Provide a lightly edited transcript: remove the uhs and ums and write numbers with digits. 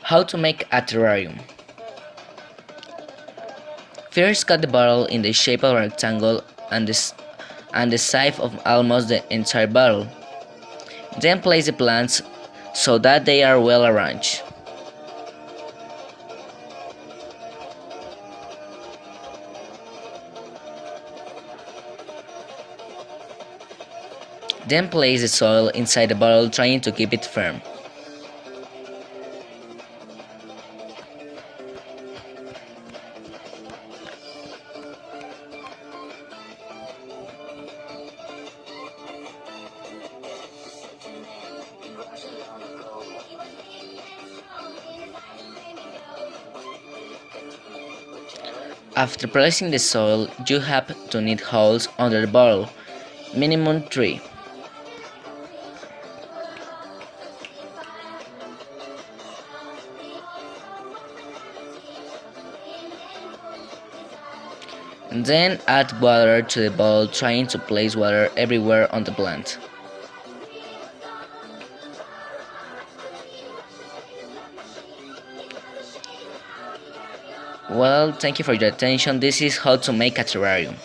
How to make a terrarium. First, cut the bottle in the shape of a rectangle and the size of almost the entire bottle. Then place the plants so that they are well arranged. Then place the soil inside the bottle, trying to keep it firm. After placing the soil, you have to knit holes under the bottle, minimum 3. And then add water to the bowl, trying to place water everywhere on the plant. Well, thank you for your attention. This is how to make a terrarium.